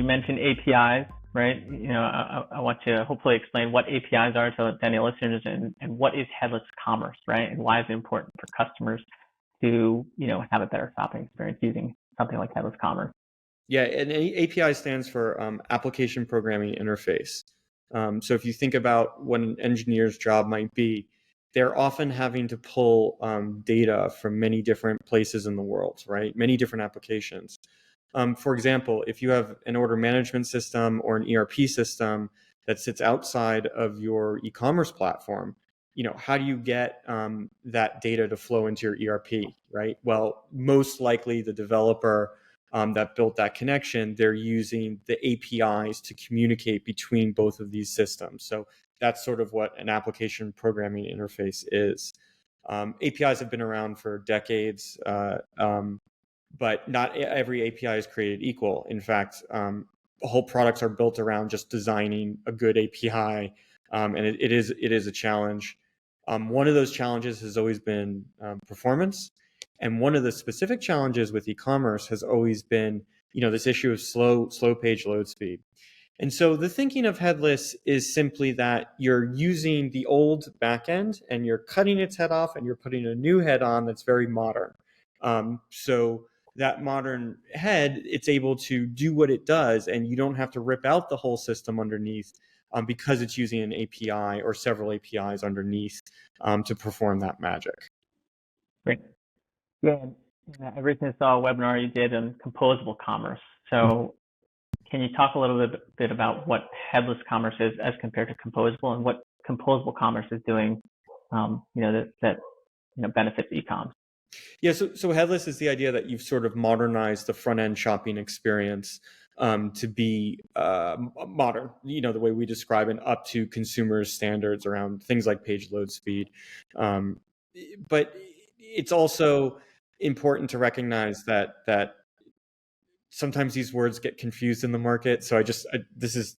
mentioned APIs, right? I want to hopefully explain what APIs are to any listeners and what is headless commerce, right? And why is it important for customers to, have a better shopping experience using something like headless commerce? Yeah, and API stands for Application Programming Interface. So if you think about what an engineer's job might be, they're often having to pull data from many different places in the world, right? Many different applications. For example, if you have an order management system or an ERP system that sits outside of your e-commerce platform, how do you get that data to flow into your ERP, right? Well, most likely the developer that built that connection, they're using the APIs to communicate between both of these systems. So that's sort of what an application programming interface is. APIs have been around for decades, but not every API is created equal. In fact, whole products are built around just designing a good API, and it is a challenge. One of those challenges has always been performance. And one of the specific challenges with e-commerce has always been, this issue of slow page load speed. And so the thinking of headless is simply that you're using the old backend and you're cutting its head off and you're putting a new head on that's very modern. So that modern head, it's able to do what it does, and you don't have to rip out the whole system underneath because it's using an API or several APIs underneath to perform that magic. Great. Yeah, I recently saw a webinar you did on composable commerce. So can you talk a little bit about what headless commerce is as compared to composable, and what composable commerce is doing, that benefits e-com? Yeah, so headless is the idea that you've sort of modernized the front end shopping experience to be modern, the way we describe it, up to consumers' standards around things like page load speed. But it's also important to recognize that sometimes these words get confused in the market. So this is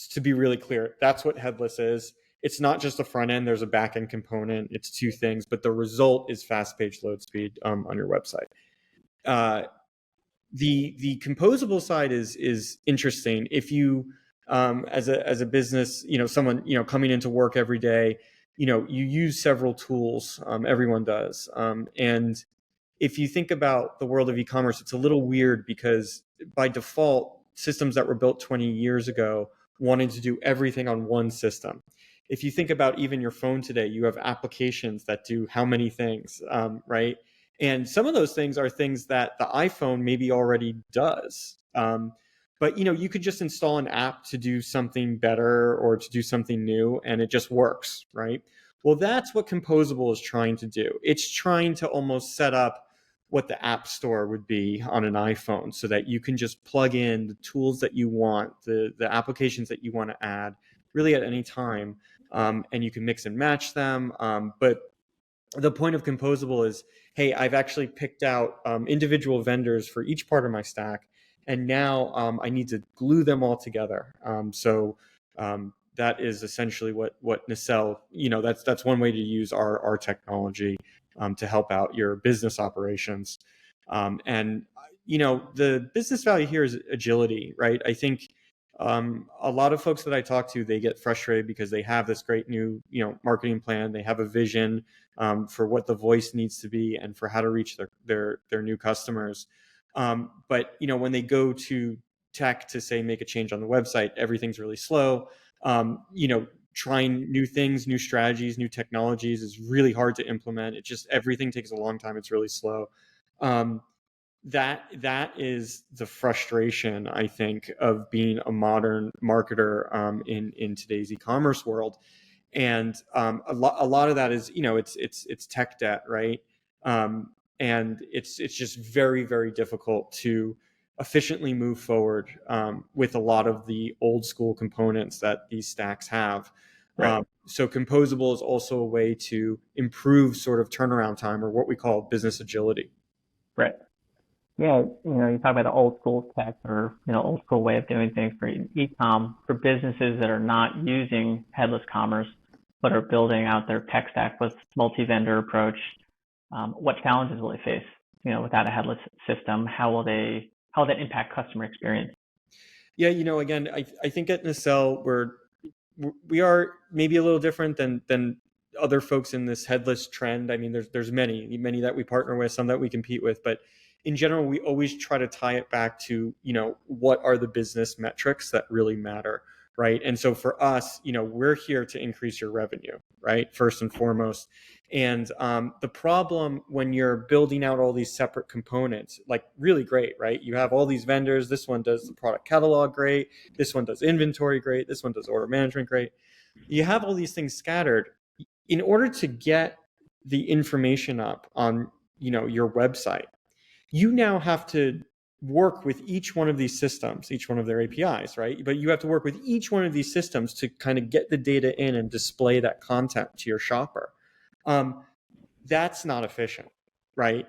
to be really clear. That's what headless is. It's not just a front end. There's a back end component. It's two things, but the result is fast page load speed on your website. The composable side is interesting. If you as a business, someone coming into work every day, you use several tools. Everyone does, and if you think about the world of e-commerce, it's a little weird because by default, systems that were built 20 years ago wanted to do everything on one system. If you think about even your phone today, you have applications that do how many things, right? And some of those things are things that the iPhone maybe already does. But you could just install an app to do something better or to do something new, and it just works, right? Well, that's what Composable is trying to do. It's trying to almost set up what the App Store would be on an iPhone, so that you can just plug in the tools that you want, the applications that you want to add, really at any time, and you can mix and match them. But the point of Composable is, hey, I've actually picked out individual vendors for each part of my stack, and now I need to glue them all together. That is essentially what Nacelle, that's one way to use our technology to help out your business operations. And the business value here is agility, right? I think a lot of folks that I talk to, they get frustrated because they have this great new, marketing plan. They have a vision for what the voice needs to be and for how to reach their new customers. But when they go to tech to say make a change on the website, everything's really slow. Trying new things, new strategies, new technologies is really hard to implement. Everything takes a long time. It's really slow. That is the frustration, I think, of being a modern marketer in today's e-commerce world. And a lot of that is, it's tech debt, right? And it's just very, very difficult to efficiently move forward with a lot of the old school components that these stacks have. Right. So Composable is also a way to improve sort of turnaround time, or what we call business agility. Right. Yeah, you talk about the old school tech, or old school way of doing things for e-com. For businesses that are not using headless commerce but are building out their tech stack with multi-vendor approach, what challenges will they face? Without a headless system, how will that impact customer experience? Yeah, again, I think at Nacelle we are maybe a little different than other folks in this headless trend. I mean, there's many that we partner with, some that we compete with, but in general, we always try to tie it back to what are the business metrics that really matter, right? And so for us, we're here to increase your revenue, right? First and foremost. And the problem when you're building out all these separate components, like really great, right? You have all these vendors. This one does the product catalog great. This one does inventory great. This one does order management great. You have all these things scattered. In order to get the information up on your website, you now have to work with each one of these systems, each one of their APIs, right? But you have to work with each one of these systems to kind of get the data in and display that content to your shopper. That's not efficient, right?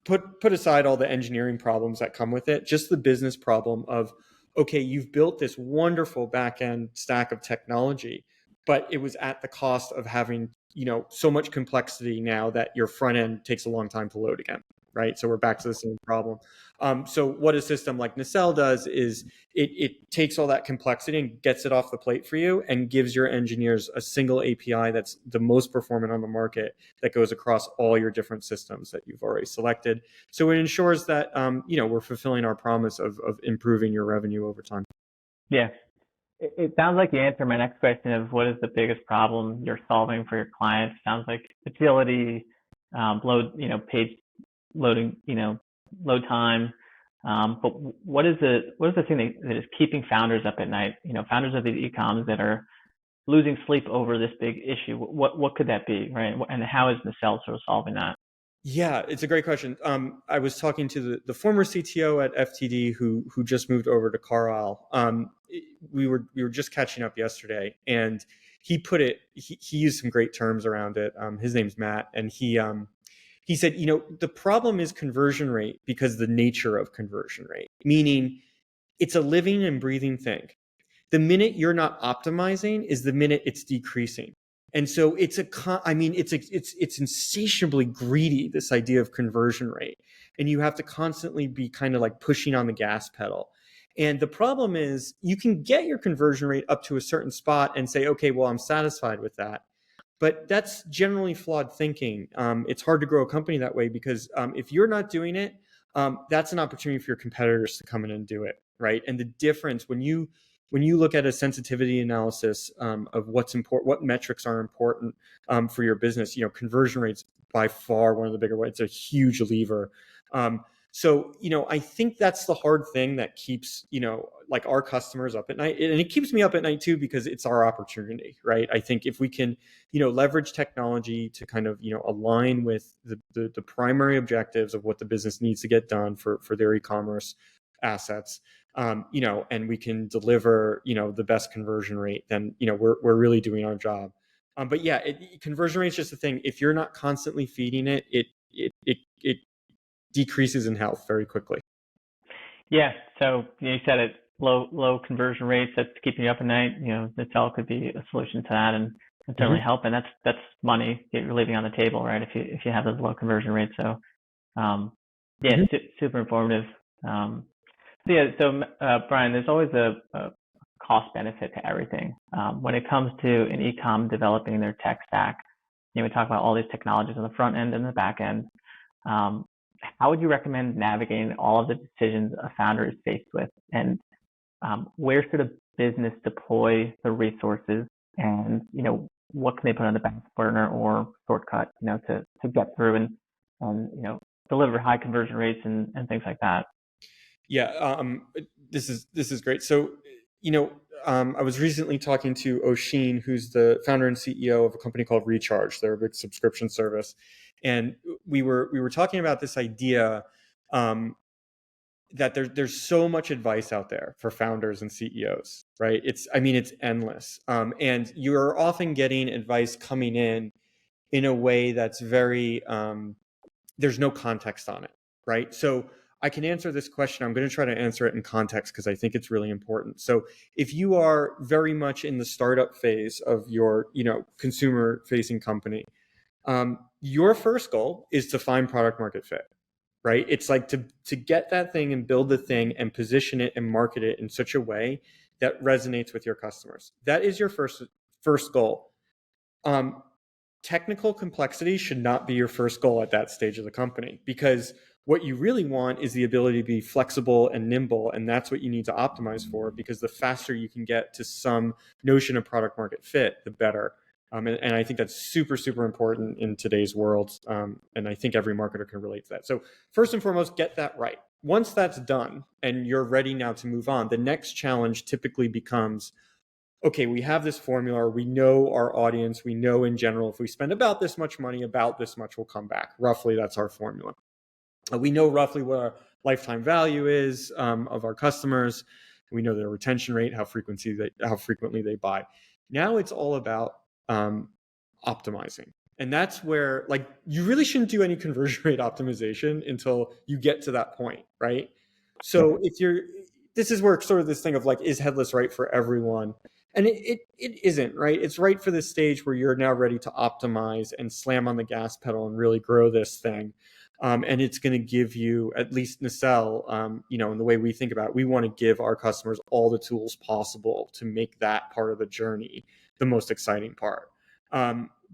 Put aside all the engineering problems that come with it, just the business problem of, okay, you've built this wonderful back-end stack of technology, but it was at the cost of having so much complexity now that your front end takes a long time to load again, right? So we're back to the same problem. So what a system like Nacelle does is it takes all that complexity and gets it off the plate for you and gives your engineers a single API that's the most performant on the market that goes across all your different systems that you've already selected. So it ensures that we're fulfilling our promise of improving your revenue over time. Yeah. It sounds like you answered my next question of what is the biggest problem you're solving for your clients. Sounds like agility, page loading, load time. But what is the thing that is keeping founders up at night? Founders of these e-coms that are losing sleep over this big issue. What could that be, right? And how is Nacelle sort of solving that? Yeah, it's a great question. I was talking to the former CTO at FTD who just moved over to Carlisle. We were just catching up yesterday, and he put it. He used some great terms around it. His name's Matt, and he said, the problem is conversion rate because the nature of conversion rate, meaning it's a living and breathing thing. The minute you're not optimizing is the minute it's decreasing. And so it's insatiably greedy, this idea of conversion rate. And you have to constantly be kind of like pushing on the gas pedal. And the problem is you can get your conversion rate up to a certain spot and say, okay, well, I'm satisfied with that. But that's generally flawed thinking. It's hard to grow a company that way because if you're not doing it, that's an opportunity for your competitors to come in and do it, right? And the difference when you look at a sensitivity analysis of what's important, what metrics are important for your business, conversion rates by far one of the bigger ones. It's a huge lever. So I think that's the hard thing that keeps like our customers up at night, and it keeps me up at night too because it's our opportunity, right? I think if we can leverage technology to kind of align with the primary objectives of what the business needs to get done for their e-commerce assets, and we can deliver, the best conversion rate, then, we're really doing our job. But yeah, conversion rate is just a thing. If you're not constantly feeding it, it decreases in health very quickly. Yeah. So you said it, low conversion rates that's keeping you up at night. Nacelle could be a solution to that and certainly help. And that's money that you're leaving on the table, right? If you have those low conversion rates. So super informative. Brian, there's always a cost benefit to everything. When it comes to an e-com developing their tech stack, we talk about all these technologies on the front end and the back end. How would you recommend navigating all of the decisions a founder is faced with? And where should a business deploy the resources? And, what can they put on the back burner or shortcut, to get through and deliver high conversion rates and things like that? Yeah, this is great. So, I was recently talking to Oshin, who's the founder and CEO of a company called Recharge. They're a big subscription service, and we were talking about this idea that there's so much advice out there for founders and CEOs, right? It's endless, and you're often getting advice coming in a way that's very there's no context on it, right? So I can answer this question. I'm going to try to answer it in context because I think it's really important. So if you are very much in the startup phase of your, consumer facing company, your first goal is to find product market fit, right? It's like to get that thing and build the thing and position it and market it in such a way that resonates with your customers. That is your first goal. Technical complexity should not be your first goal at that stage of the company, because what you really want is the ability to be flexible and nimble, and that's what you need to optimize for, because the faster you can get to some notion of product market fit, the better. And I think that's super, super important in today's world, and I think every marketer can relate to that. So first and foremost, get that right. Once that's done and you're ready now to move on, the next challenge typically becomes, okay, we have this formula, we know our audience, we know in general, if we spend about this much money, about this much will come back. Roughly, that's our formula. We know roughly what our lifetime value is of our customers. We know their retention rate, how frequently they buy. Now it's all about optimizing. And that's where, like, you really shouldn't do any conversion rate optimization until you get to that point, right? So this is where sort of this thing of like, is headless right for everyone? And it isn't, right? It's right for this stage where you're now ready to optimize and slam on the gas pedal and really grow this thing. And it's going to give you, at least Nacelle, in the way we think about it, we want to give our customers all the tools possible to make that part of the journey the most exciting part.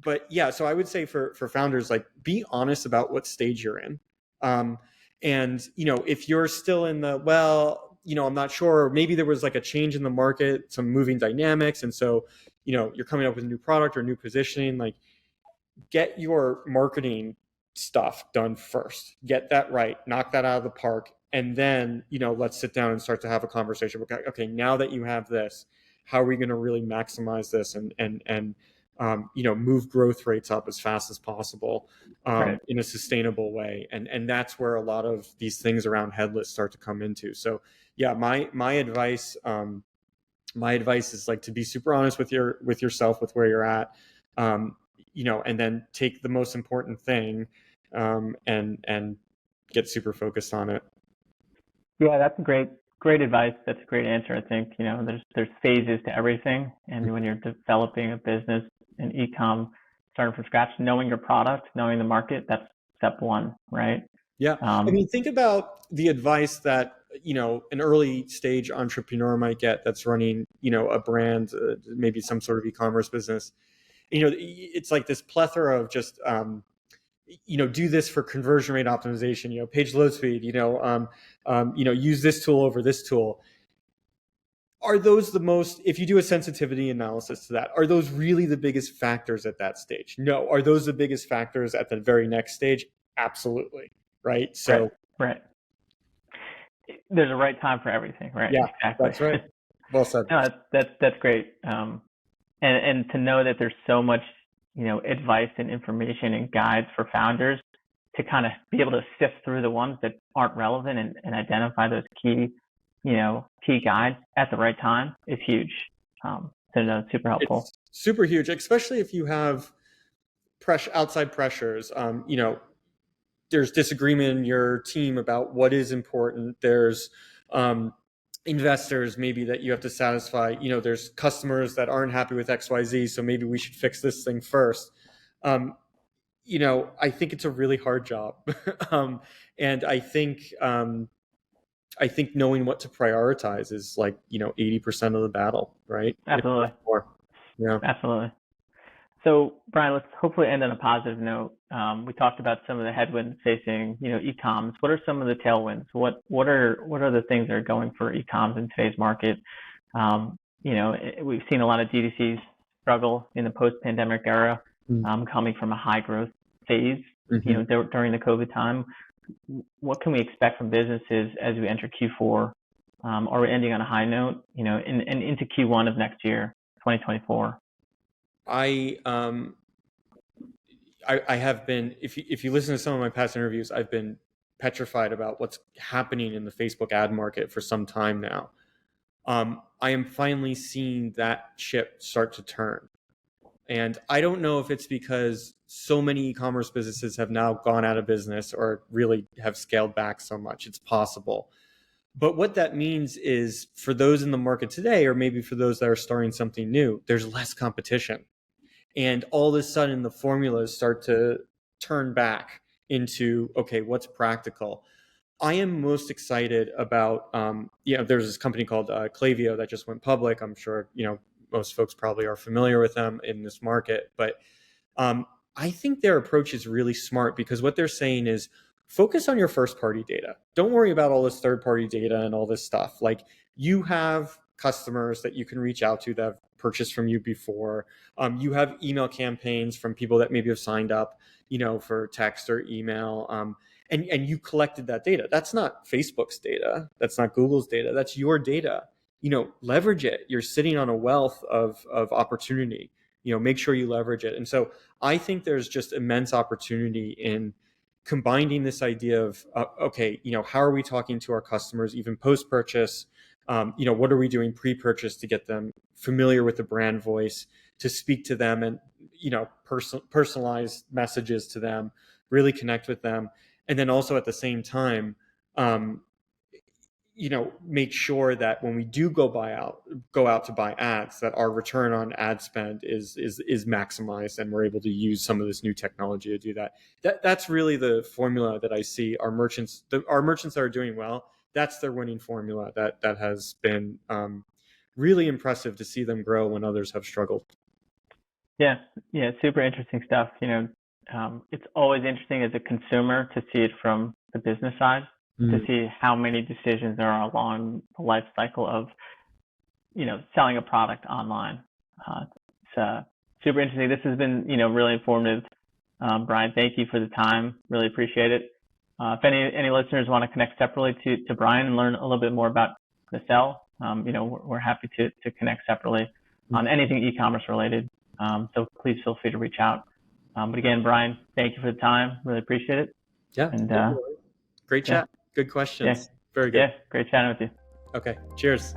But yeah, so I would say for founders, like, be honest about what stage you're in. And, if you're still in I'm not sure, maybe there was like a change in the market, some moving dynamics. And so, you're coming up with a new product or new positioning, like, get your marketing stuff done first, get that right, knock that out of the park. And then, let's sit down and start to have a conversation. Okay, now that you have this, how are we going to really maximize this and move growth rates up as fast as possible in a sustainable way. And that's where a lot of these things around headless start to come into. So yeah, my advice is like to be super honest with yourself, with where you're at, and then take the most important thing and get super focused on it. Yeah, that's great advice. That's a great answer. I think, there's phases to everything. And when you're developing a business in e-com, starting from scratch, knowing your product, knowing the market, that's step one, right? Yeah. Think about the advice that, an early stage entrepreneur might get that's running, a brand, maybe some sort of e-commerce business. It's like this plethora of just, do this for conversion rate optimization, page load speed, use this tool over this tool. Are those the most, if you do a sensitivity analysis to that, are those really the biggest factors at that stage? No. Are those the biggest factors at the very next stage? Absolutely. Right. So, right. There's a right time for everything, right? Yeah, exactly. That's right. Well said. No, that's great. And to know that there's so much, advice and information and guides for founders to kind of be able to sift through the ones that aren't relevant and identify those key guides at the right time is huge. So no, super helpful. It's super huge, especially if you have outside pressures. There's disagreement in your team about what is important. There's investors maybe that you have to satisfy. There's customers that aren't happy with XYZ, so maybe we should fix this thing first. I think it's a really hard job. And I think knowing what to prioritize is 80% of the battle, right? Absolutely. Yeah. Absolutely. So Brian, let's hopefully end on a positive note. We talked about some of the headwinds facing, e-coms. What are some of the tailwinds? What are the things that are going for e-coms in today's market? We've seen a lot of D2Cs struggle in the post-pandemic era, coming from a high growth phase, during the COVID time. What can we expect from businesses as we enter Q4? Are we ending on a high note, and into Q1 of next year, 2024? I have been, if you listen to some of my past interviews, I've been petrified about what's happening in the Facebook ad market for some time now. I am finally seeing that ship start to turn. And I don't know if it's because so many e-commerce businesses have now gone out of business or really have scaled back so much. It's possible. But what that means is, for those in the market today, or maybe for those that are starting something new, there's less competition. And all of a sudden the formulas start to turn back into, okay, what's practical. I am most excited about, there's this company called Klaviyo that just went public. I'm sure, most folks probably are familiar with them in this market, but I think their approach is really smart, because what they're saying is focus on your first party data. Don't worry about all this third party data and all this stuff. Like, you have customers that you can reach out to that have purchased from you before. You have email campaigns from people that maybe have signed up, for text or email. And you collected that data. That's not Facebook's data. That's not Google's data. That's your data. Leverage it. You're sitting on a wealth of opportunity. Make sure you leverage it. And so I think there's just immense opportunity in combining this idea of, how are we talking to our customers even post-purchase? What are we doing pre-purchase to get them familiar with the brand voice, to speak to them and, personalize messages to them, really connect with them. And then also at the same time, make sure that when we do go out to buy ads, that our return on ad spend is maximized, and we're able to use some of this new technology to do that. That's really the formula that I see our merchants that are doing well. That's their winning formula. That has been really impressive to see them grow when others have struggled. Yeah, super interesting stuff. It's always interesting as a consumer to see it from the business side, to see how many decisions there are along the life cycle of, selling a product online. It's super interesting. This has been, really informative. Brian, thank you for the time. Really appreciate it. If any listeners want to connect separately to Brian and learn a little bit more about Nacelle, we're happy to connect separately on anything e-commerce related. So please feel free to reach out. But again, Brian, thank you for the time. Really appreciate it. Yeah. And great chat. Good questions. Yeah. Very good. Yeah. Great chatting with you. Okay. Cheers.